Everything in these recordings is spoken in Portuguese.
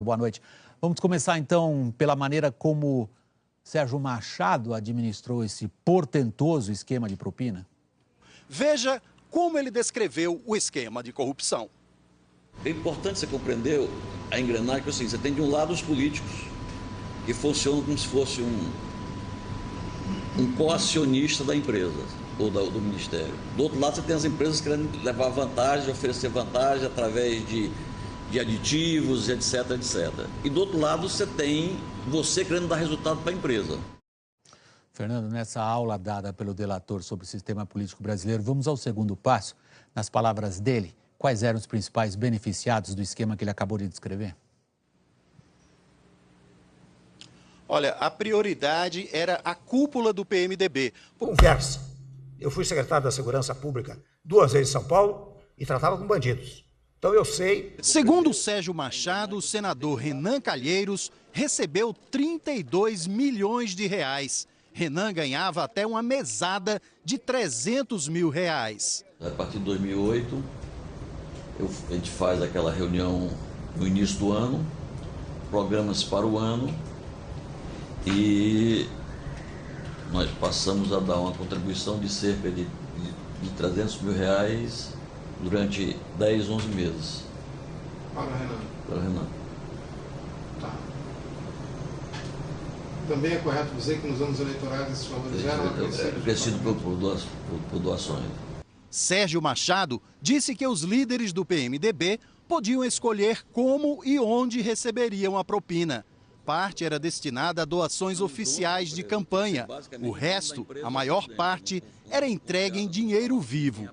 Boa noite. Vamos começar então pela maneira como Sérgio Machado administrou esse portentoso esquema de propina. Veja como ele descreveu o esquema de corrupção. É importante você compreender a engrenagem, que é o seguinte: você tem de um lado os políticos, que funcionam como se fosse um coacionista da empresa ou do ministério. Do outro lado, você tem as empresas querendo levar vantagem, oferecer vantagem através de aditivos, etc, etc. E do outro lado, você tem você querendo dar resultado para a empresa. Fernando, nessa aula dada pelo delator sobre o sistema político brasileiro, vamos ao segundo passo. Nas palavras dele, quais eram os principais beneficiados do esquema que ele acabou de descrever? Olha, a prioridade era a cúpula do PMDB. Conversa. Eu fui secretário da Segurança Pública 2 vezes em São Paulo e tratava com bandidos. Então eu sei... Segundo Sérgio Machado, o senador Renan Calheiros recebeu 32 milhões de reais. Renan ganhava até uma mesada de 300 mil reais. A partir de 2008, a gente faz aquela reunião no início do ano, programas para o ano, e nós passamos a dar uma contribuição de cerca de 300 mil reais durante 10, 11 meses. Para o Renan. Para o Renan. Tá. Também é correto dizer que nos anos eleitorais esses valores eram crescido por doações. Sérgio Machado disse que os líderes do PMDB podiam escolher como e onde receberiam a propina. Parte era destinada a doações oficiais de campanha. O resto, a maior parte, era entregue em dinheiro vivo.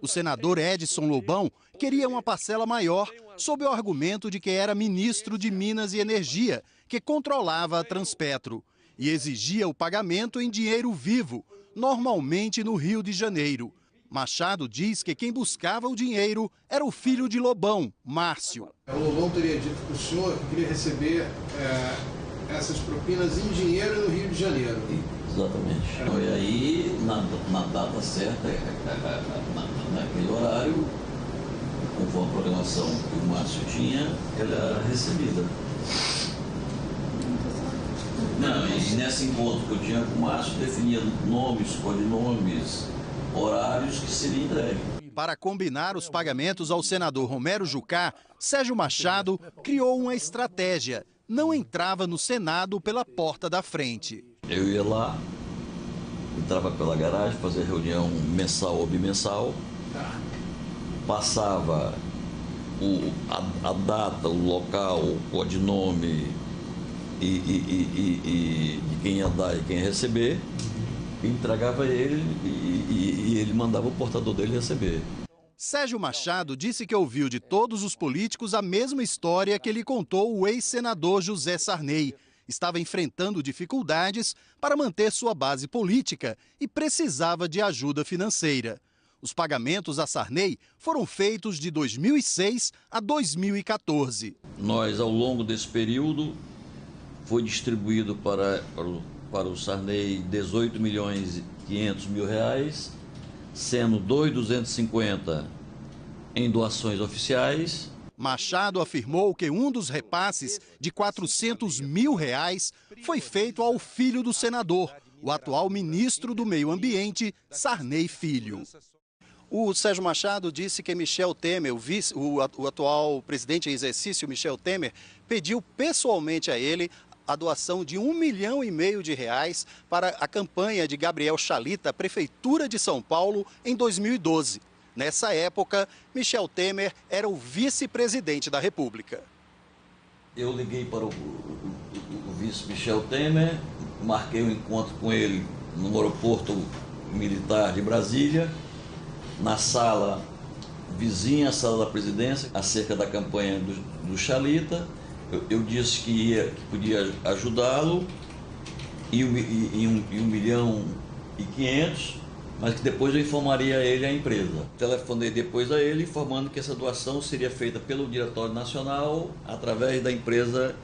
O senador Edson Lobão queria uma parcela maior, sob o argumento de que era ministro de Minas e Energia, que controlava a Transpetro, e exigia o pagamento em dinheiro vivo, normalmente no Rio de Janeiro. Machado diz que quem buscava o dinheiro era o filho de Lobão, Márcio. O Lobão teria dito para o senhor que queria receber essas propinas em dinheiro no Rio de Janeiro. Exatamente. E aí, na data certa, naquele horário, conforme a programação que o Márcio tinha, ela era recebida. Não, e nesse encontro que eu tinha com o Márcio, definia nomes, codinomes, horários que seria entregue. Para combinar os pagamentos ao senador Romero Jucá, Sérgio Machado criou uma estratégia. Não entrava no Senado pela porta da frente. Eu ia lá, entrava pela garagem, fazia reunião mensal ou bimensal, passava a data, o local, o codinome e de quem ia dar e quem ia receber, entregava ele e ele mandava o portador dele receber. Sérgio Machado disse que ouviu de todos os políticos a mesma história que lhe contou o ex-senador José Sarney. Estava enfrentando dificuldades para manter sua base política e precisava de ajuda financeira. Os pagamentos a Sarney foram feitos de 2006 a 2014. Nós, ao longo desse período, foi distribuído para o Sarney 18 milhões e 500 mil reais, sendo 2.250 em doações oficiais. Machado afirmou que um dos repasses de 400 mil reais foi feito ao filho do senador, o atual ministro do Meio Ambiente, Sarney Filho. O Sérgio Machado disse que Michel Temer, o atual presidente em exercício, Michel Temer, pediu pessoalmente a ele a doação de R$1,5 milhão de reais para a campanha de Gabriel Chalita, Prefeitura de São Paulo, em 2012. Nessa época, Michel Temer era o vice-presidente da República. Eu liguei para o vice Michel Temer, marquei um encontro com ele no aeroporto militar de Brasília, na sala vizinha à sala da presidência, acerca da campanha do Chalita. Eu disse que podia ajudá-lo em 1,5 milhão, mas que depois eu informaria ele a empresa. Telefonei depois a ele informando que essa doação seria feita pelo Diretório Nacional através da empresa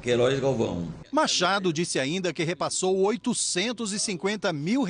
Queiroz Galvão. Machado disse ainda que repassou R$850 mil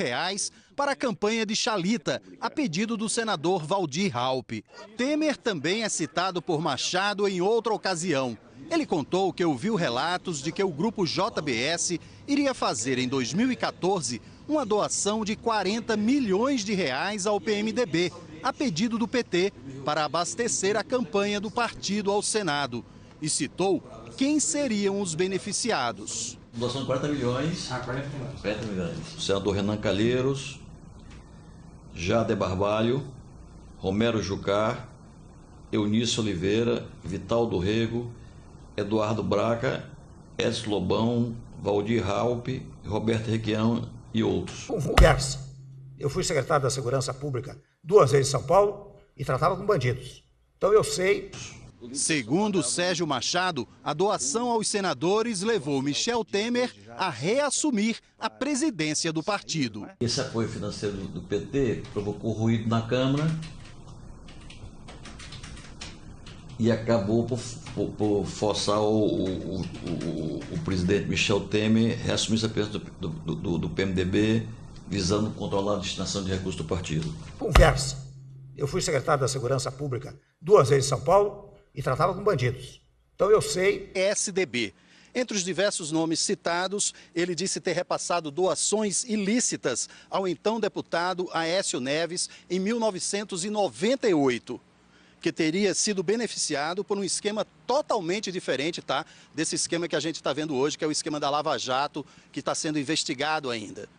para a campanha de Chalita, a pedido do senador Waldir Raupp. Temer também é citado por Machado em outra ocasião. Ele contou que ouviu relatos de que o grupo JBS iria fazer em 2014 uma doação de 40 milhões de reais ao PMDB, a pedido do PT, para abastecer a campanha do partido ao Senado. E citou quem seriam os beneficiados. Doação de 40 milhões. 40 milhões. O senador Renan Calheiros, Jader Barbalho, Romero Jucá, Eunice Oliveira, Vital do Rego, Eduardo Braga, Edson Lobão, Waldir Raupp, Roberto Requião e outros. Conversa. Eu fui secretário da Segurança Pública 2 vezes em São Paulo e tratava com bandidos. Então eu sei. Segundo Sérgio Machado, a doação aos senadores levou Michel Temer a reassumir a presidência do partido. Esse apoio financeiro do PT provocou ruído na Câmara e acabou por forçar o presidente Michel Temer a reassumir a presidência do PMDB, visando controlar a destinação de recursos do partido. Conversa. Eu fui secretário da Segurança Pública 2 vezes em São Paulo e tratava com bandidos. Então eu sei. PSDB. Entre os diversos nomes citados, ele disse ter repassado doações ilícitas ao então deputado Aécio Neves em 1998, que teria sido beneficiado por um esquema totalmente diferente, tá? Desse esquema que a gente está vendo hoje, que é o esquema da Lava Jato, que está sendo investigado ainda.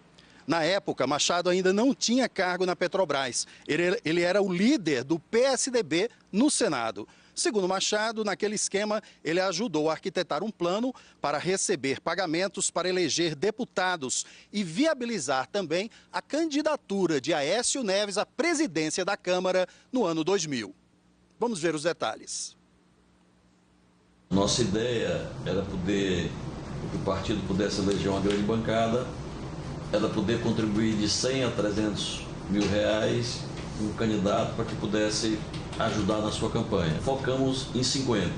Na época, Machado ainda não tinha cargo na Petrobras. Ele era o líder do PSDB no Senado. Segundo Machado, naquele esquema, ele ajudou a arquitetar um plano para receber pagamentos para eleger deputados e viabilizar também a candidatura de Aécio Neves à presidência da Câmara no ano 2000. Vamos ver os detalhes. Nossa ideia era que o partido pudesse eleger uma grande bancada, era poder contribuir de 100 a 300 mil reais um candidato para que pudesse ajudar na sua campanha. Focamos em 50.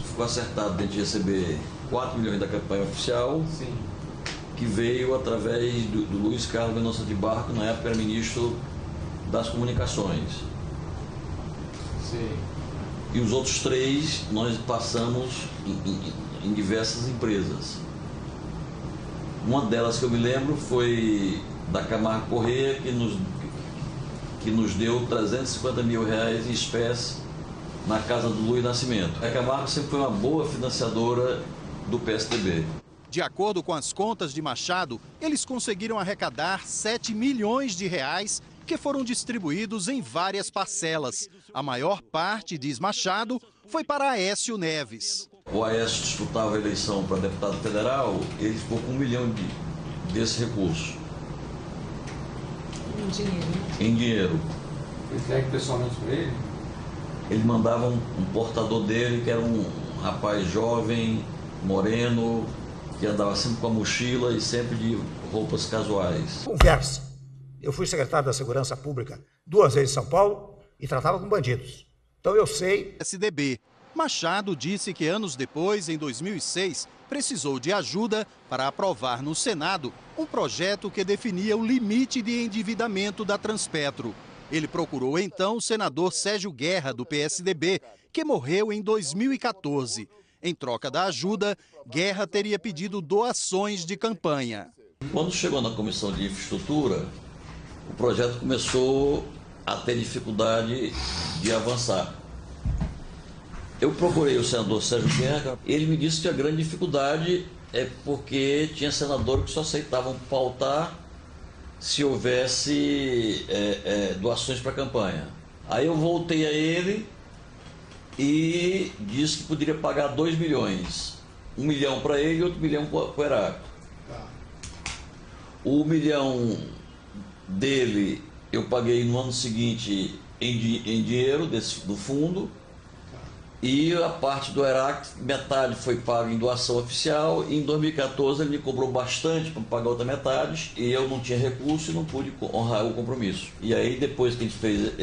Ficou acertado de receber 4 milhões da campanha oficial, sim, que veio através do Luiz Carlos Mendonça de Barros, que na época era ministro das Comunicações. Sim. E os outros 3 nós passamos em diversas empresas. Uma delas que eu me lembro foi da Camargo Corrêa, que nos deu 350 mil reais em espécie na casa do Luiz Nascimento. A Camargo sempre foi uma boa financiadora do PSDB. De acordo com as contas de Machado, eles conseguiram arrecadar 7 milhões de reais que foram distribuídos em várias parcelas. A maior parte, diz Machado, foi para Aécio Neves. O Aécio disputava a eleição para deputado federal, ele ficou com 1 milhão desse recurso. Em dinheiro, né? Em dinheiro. Foi entregue pessoalmente para ele? Ele mandava um portador dele, que era um rapaz jovem, moreno, que andava sempre com a mochila e sempre de roupas casuais. Conversa. Eu fui secretário da Segurança Pública 2 vezes em São Paulo e tratava com bandidos. Então eu sei. PSDB. Machado disse que anos depois, em 2006, precisou de ajuda para aprovar no Senado um projeto que definia o limite de endividamento da Transpetro. Ele procurou então o senador Sérgio Guerra, do PSDB, que morreu em 2014. Em troca da ajuda, Guerra teria pedido doações de campanha. Quando chegou na Comissão de Infraestrutura, o projeto começou a ter dificuldade de avançar. Eu procurei o senador Sérgio Guerra, ele me disse que a grande dificuldade é porque tinha senadores que só aceitavam pautar se houvesse doações para a campanha. Aí eu voltei a ele e disse que poderia pagar 2 milhões. 1 milhão para ele e outro milhão para o Heráclito. O 1 milhão dele eu paguei no ano seguinte em dinheiro do fundo. E a parte do Heráclito, metade foi paga em doação oficial, e em 2014 ele me cobrou bastante para pagar outra metade, e eu não tinha recurso e não pude honrar o compromisso. E aí, depois que a gente fez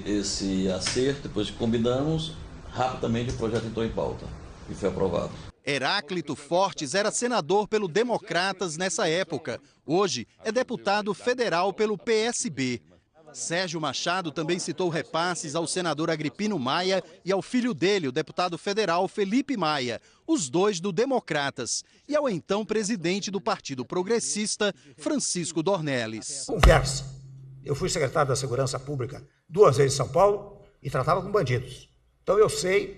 esse acerto, depois que combinamos, rapidamente o projeto entrou em pauta e foi aprovado. Heráclito Fortes era senador pelo Democratas nessa época. Hoje é deputado federal pelo PSB. Sérgio Machado também citou repasses ao senador Agripino Maia e ao filho dele, o deputado federal Felipe Maia, os dois do Democratas, e ao então presidente do Partido Progressista, Francisco Dornelles. Conversa. Eu fui secretário da Segurança Pública 2 vezes em São Paulo e tratava com bandidos. Então eu sei